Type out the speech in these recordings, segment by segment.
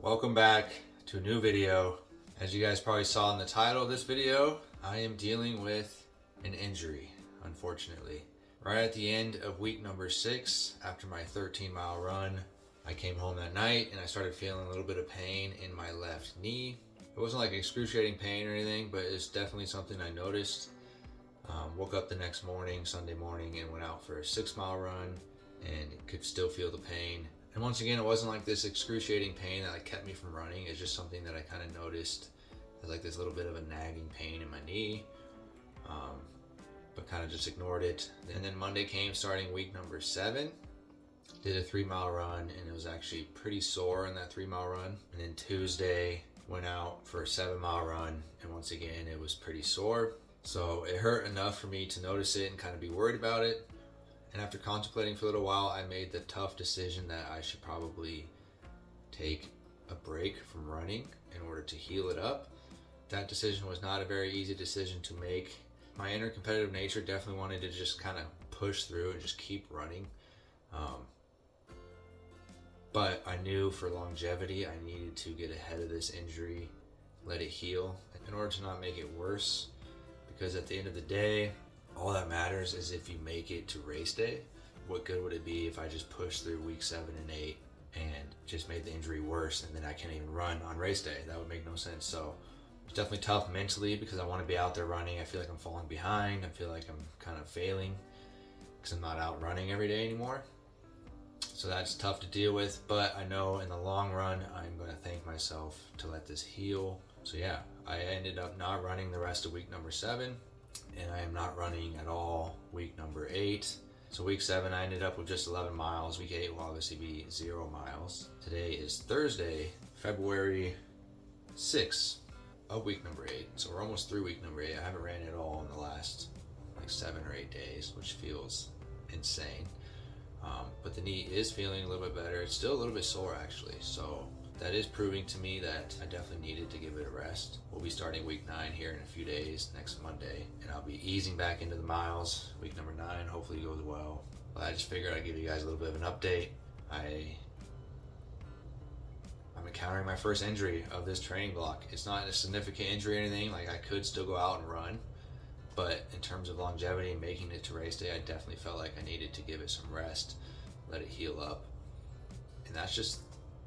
Welcome back to a new video. As you guys probably saw in the title of this video, I am dealing with an injury, unfortunately. Right at the end of week number 6, after my 13-mile run, I came home that night and I started feeling a little bit of pain in my left knee. It wasn't like excruciating pain or anything, but it's definitely something I noticed. Woke up the next morning, Sunday morning, and went out for a 6-mile run and could still feel the pain. And once again, it wasn't like this excruciating pain that kept me from running. It's just something that I kind of noticed as like this little bit of a nagging pain in my knee, but kind of just ignored it. And then Monday came, starting week number 7. Did a 3-mile run, and it was actually pretty sore in that 3-mile run. And then Tuesday, went out for a 7-mile run, and once again, it was pretty sore. So it hurt enough for me to notice it and kind of be worried about it. And after contemplating for a little while, I made the tough decision that I should probably take a break from running in order to heal it up. That decision was not a very easy decision to make. My inner competitive nature definitely wanted to just kind of push through and just keep running. But I knew for longevity, I needed to get ahead of this injury, let it heal in order to not make it worse. Because at the end of the day, all that matters is if you make it to race day. What good would it be if I just pushed through week 7 and 8 and just made the injury worse and then I can't even run on race day? That would make no sense. So it's definitely tough mentally because I want to be out there running. I feel like I'm falling behind. I feel like I'm kind of failing because I'm not out running every day anymore. So that's tough to deal with, but I know in the long run, I'm going to thank myself to let this heal. So yeah, I ended up not running the rest of week number 7. And I am not running at all week number 8. So week 7, I ended up with just 11 miles. Week 8 will obviously be 0 miles. Today is Thursday, February 6th of week number 8. So we're almost through week number 8. I haven't ran at all in the last like 7 or 8 days, which feels insane. But the knee is feeling a little bit better. It's still a little bit sore actually. So that is proving to me that I definitely needed to give it a rest. We'll be starting week 9 here in a few days, next Monday, and I'll be easing back into the miles. Week number 9 hopefully goes well. But I just figured I'd give you guys a little bit of an update. I'm encountering my first injury of this training block. It's not a significant injury or anything, like I could still go out and run, but in terms of longevity and making it to race day, I definitely felt like I needed to give it some rest, let it heal up. And that's just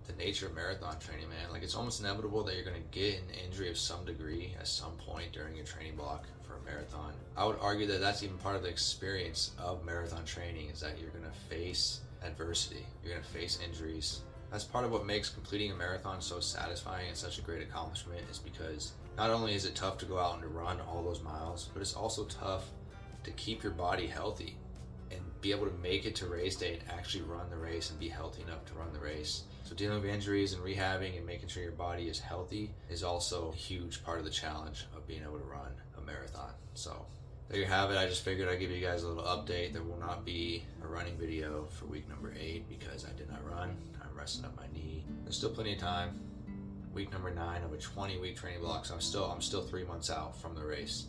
the nature of marathon training, man. Like, it's almost inevitable that you're going to get an injury of some degree at some point during your training block for a marathon. I would argue that that's even part of the experience of marathon training, is that you're going to face adversity. You're going to face injuries. That's part of what makes completing a marathon so satisfying and such a great accomplishment, is because not only is it tough to go out and to run all those miles, but it's also tough to keep your body healthy and be able to make it to race day and actually run the race and be healthy enough to run the race. So dealing with injuries and rehabbing and making sure your body is healthy is also a huge part of the challenge of being able to run a marathon. So there you have it. I just figured I'd give you guys a little update. There will not be a running video for week number 8 because I did not run. I'm resting up my knee. There's still plenty of time. Week number 9 of a 20-week training block, so I'm still 3 months out from the race.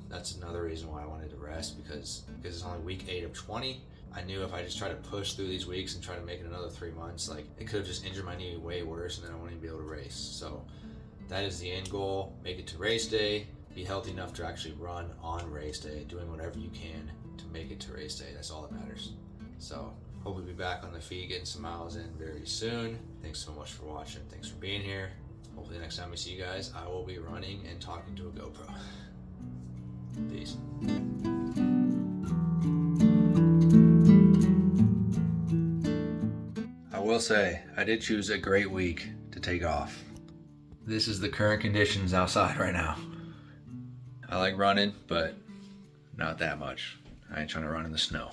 That's another reason why I wanted to rest, because it's only week 8 of 20. I knew if I just try to push through these weeks and try to make it another 3 months, like, it could have just injured my knee way worse, and then I wouldn't even be able to race. So that is the end goal. Make it to race day, be healthy enough to actually run on race day, doing whatever you can to make it to race day. That's all that matters. So hopefully be back on the feet, getting some miles in very soon. Thanks so much for watching. Thanks for being here. Hopefully next time we see you guys, I will be running and talking to a GoPro. Peace. I will say, I did choose a great week to take off. This is the current conditions outside right now. I like running, but not that much. I ain't trying to run in the snow.